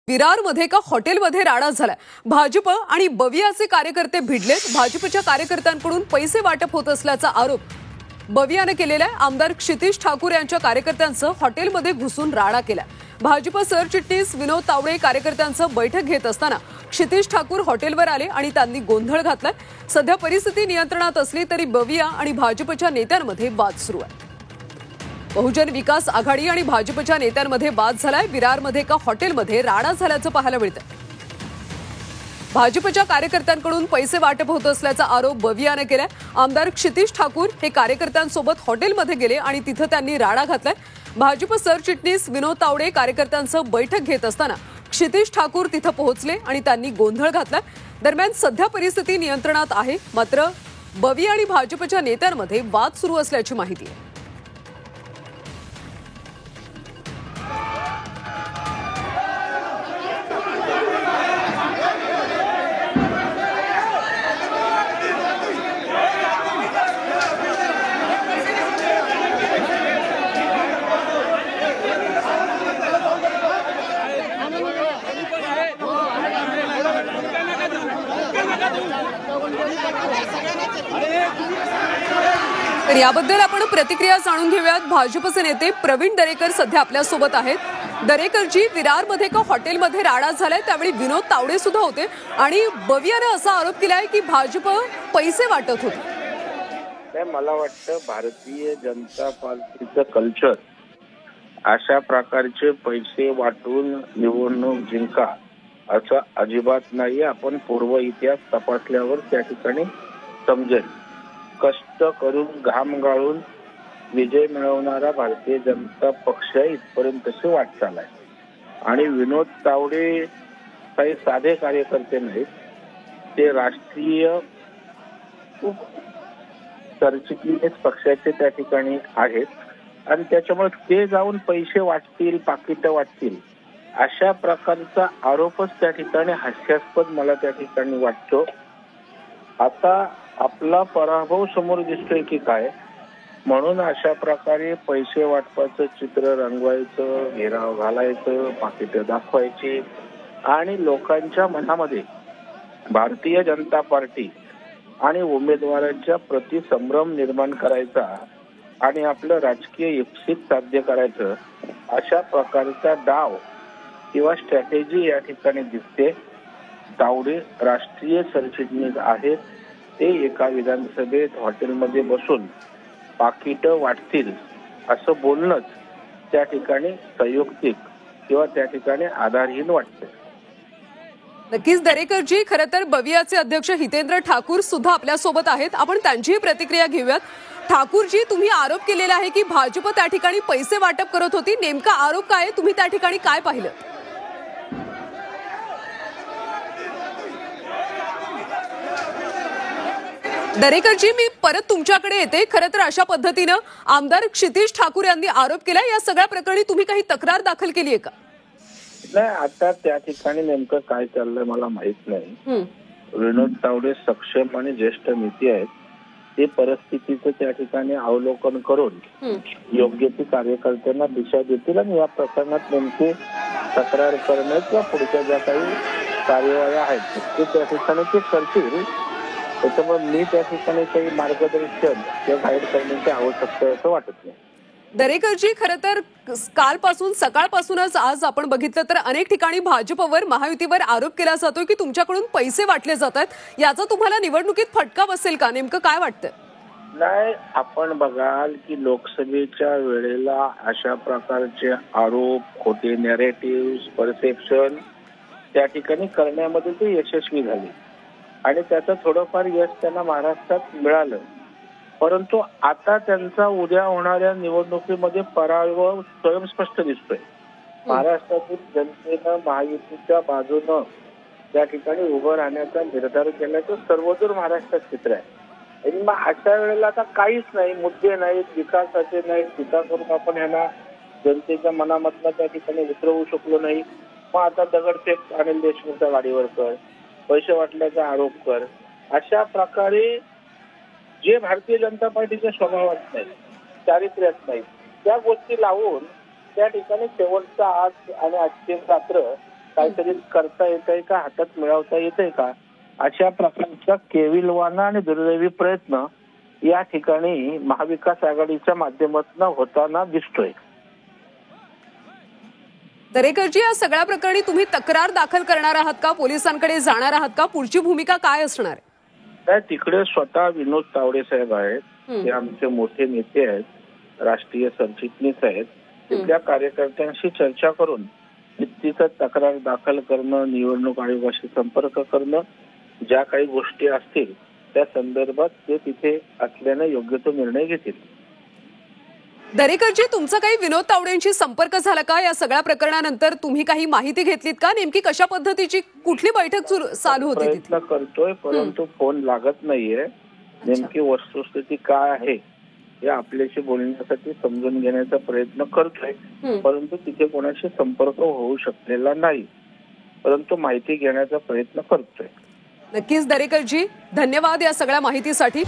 विरारमध्ये एका हॉटेलमध्ये राडा झालाय। भाजप आणि बवियाचे कार्यकर्ते भिडलेत। भाजपच्या कार्यकर्त्यांकडून पैसे वाटप होत असल्याचा आरोप बवियाने केलेला आहे। आमदार क्षितिज ठाकूर यांच्या कार्यकर्त्यांचं हॉटेलमध्ये घुसून राडा केलाय। भाजप सरचिटणीस विनोद तावडे कार्यकर्त्यांचं बैठक घेत असताना क्षितिज ठाकूर हॉटेलवर आले आणि त्यांनी गोंधळ घातलाय। सध्या परिस्थिती नियंत्रणात असली तरी बविया आणि भाजपच्या नेत्यांमध्ये वाद सुरू आहे। बहुजन विकास आघाडी आणि भाजपच्या नेत्यांमध्ये वाद झालाय। विरारमध्ये एका हॉटेलमध्ये राडा झाल्याचं पाहायला मिळतंय। भाजपच्या कार्यकर्त्यांकडून पैसे वाटप होत असल्याचा आरोप बवियाने केलाय। आमदार क्षितिज ठाकूर हे कार्यकर्त्यांसोबत हॉटेलमध्ये गेले आणि तिथे त्यांनी राडा घातलाय। भाजप सरचिटणीस विनोद तावडे कार्यकर्त्यांचं बैठक घेत असताना क्षितिज ठाकूर तिथे पोहोचले आणि त्यांनी गोंधळ घातलाय। दरम्यान सध्या परिस्थिती नियंत्रणात आहे, मात्र बविया आणि भाजपच्या नेत्यांमध्ये वाद सुरू असल्याची माहिती आहे। तर याबद्दल आपण प्रतिक्रिया जाणून घेऊयात। भाजपचे नेते प्रवीण दरेकर सध्या आपल्या सोबत आहेत। दरेकरजी, विरारमध्ये एका हॉटेलमध्ये राडा झालाय, त्यावेळी विनोद तावडे सुद्धा होते आणि बवियाने असा आरोप केलाय की भाजप पैसे वाटत होते। मला वाटतं भारतीय जनता पार्टीचं कल्चर अशा प्रकारचे पैसे वाटून निवडणूक जिंका असं अजिबात नाही। आपण पूर्व इतिहास तपासल्यावर त्या ठिकाणी समजेल। कष्ट करून घाम गाळून विजय मिळवणारा भारतीय जनता पक्ष इथपर्यंतची वाटचाल आहे आणि विनोद तावडे काही साधे कार्यकर्ते नाहीत, ते राष्ट्रीय सरचिटणीस पक्षाचे त्या ठिकाणी आहेत आणि त्याच्यामुळे ते जाऊन पैसे वाटतील, पाकिटं वाटतील अशा प्रकारचा आरोपच त्या ठिकाणी हास्यास्पद मला त्या ठिकाणी वाटतो। आता आपला पराभव समोर दिसतोय की काय, म्हणून अशा प्रकारे पैसे वाटपाचं चित्र रंगवायचं, घेराव घालायचं, पाकिटं दाखवायची आणि लोकांच्या मनामध्ये भारतीय जनता पार्टी आणि उमेदवारांच्या प्रति संभ्रम निर्माण करायचा आणि आपलं राजकीय इप्सित साध्य करायचं अशा प्रकारचा डाव किंवा स्ट्रॅटेजी या ठिकाणी दिसते। तावडे राष्ट्रीय सरचिटणीस आहेत, ते एका विधानसभेत हॉटेलमध्ये बसून पाकिटं वाटतील असं बोलणंच त्या ठिकाणी संयुक्तिक किंवा त्या ठिकाणी आधारहीन वाटते। नक्कीच दरेकरजी, खरं तर बवियाचे अध्यक्ष हितेंद्र ठाकूर सुद्धा आपल्या सोबत आहेत, आपण त्यांचीही प्रतिक्रिया घेऊयात। ठाकूरजी, तुम्ही आरोप केलेला आहे की भाजप त्या ठिकाणी पैसे वाटप करत होती, नेमका आरोप काय, तुम्ही त्या ठिकाणी काय पाहिलं? दरेकरजी, मी परत तुमच्याकडे येते। खरं तर अशा पद्धतीनं आमदार क्षितिज ठाकूर यांनी आरोप केलाय, या सगळ्या प्रकरणी तुम्ही काही तक्रार दाखल केली आहे का? नाही, आता त्या ठिकाणी नेमकं काय चाललंय मला माहित नाही। विनोद तावडे सक्षम आणि ज्येष्ठ नेते आहेत, ते परिस्थितीचं त्या ठिकाणी अवलोकन करून योग्य ती कार्यकर्त्यांना दिशा देतील आणि या प्रकरणात नेमके तक्रार करण्यात किंवा पुढच्या ज्या काही कार्यवाही आहेत ते त्या ठिकाणी ते करतील। त्याच्यामुळे मी त्या ठिकाणी काही मार्गदर्शन किंवा गाईड करण्याची आवश्यकता असं वाटत नाही। दरेकरजी, खरं तर कालपासून सकाळपासूनच आज आपण बघितलं तर अनेक ठिकाणी भाजपवर, महायुतीवर आरोप केला जातोय की तुमच्याकडून पैसे वाटले जात आहेत, याचा तुम्हाला निवडणुकीत फटका बसेल का, नेमकं काय वाटतं? नाही, आपण बघाल की लोकसभेच्या वेळेला अशा प्रकारचे आरोप, खोटे नॅरेटिव्ह, परसेप्शन त्या ठिकाणी करण्यामध्ये ते यशस्वी झाले आणि त्याचं थोडंफार यश त्यांना महाराष्ट्रात मिळालं। परंतु आता त्यांचा उद्या होणाऱ्या निवडणुकीमध्ये पराभव स्वयंस्पष्ट दिसतोय। महाराष्ट्रातील जनतेनं महायुतीच्या बाजूनं त्या ठिकाणी उभं राहण्याचा निर्धार केल्याचं सर्वदूर महाराष्ट्रात चित्र आहे आणि मग अशा वेळेला आता काहीच नाही, मुद्दे नाहीत, विकासाचे नाहीत, टीका करून आपण ह्यांना जनतेच्या मनामधनं त्या ठिकाणी उतरवू शकलो नाही। मग आता दगडफेक अनिल देशमुखच्या गाडीवर कर, पैसे वाटल्याचा आरोप कर, अशा प्रकारे जे भारतीय जनता पार्टीच्या स्वभावात नाही, चारित्र्यात नाही, त्या गोष्टी लावून त्या ठिकाणी शेवटचा आज आणि आजची रात्र काहीतरी करता येतंय का, हातात मिळवता येतंय का, अशा प्रकारचा केविलवाणा आणि दुर्दैवी प्रयत्न या ठिकाणी महाविकास आघाडीच्या माध्यमातून होताना दिसतोय. दरेकरजी, या सगळ्या प्रकरणी तुम्ही तक्रार दाखल करणार आहात का, पोलिसांकडे जाणार आहात का, पुढची भूमिका काय असणार आहे? त्या तिकडे स्वतः विनोद तावडे साहेब आहेत, ते आमचे मोठे नेते आहेत, राष्ट्रीय सरचिटणीस आहेत. तिथल्या कार्यकर्त्यांशी चर्चा करून तिथं तक्रार दाखल करणं, निवडणूक आयोगाशी संपर्क करणं, ज्या काही गोष्टी असतील त्या संदर्भात ते तिथे असल्याने योग्य तो निर्णय घेतील. दरेकरजी, तुमचा काही विनोद तावडेंशी संपर्क झाला का या सगळ्या प्रकरणानंतर? तुम्ही काही माहिती घेतलीत का? नेमकी कशा पद्धतीची कुठली बैठक चालू होती? प्रयत्न करतोय परंतु फोन लागत नाहीये. नेमकी वस्तुस्थिती काय आहे हे आपल्याशी बोलण्यासाठी समजून घेण्याचा प्रयत्न करतोय, परंतु तिथे कोणाशी संपर्क होऊ शकलेला नाही, परंतु माहिती घेण्याचा प्रयत्न करतोय. नक्कीच दरेकरजी, धन्यवाद या सगळ्या माहितीसाठी.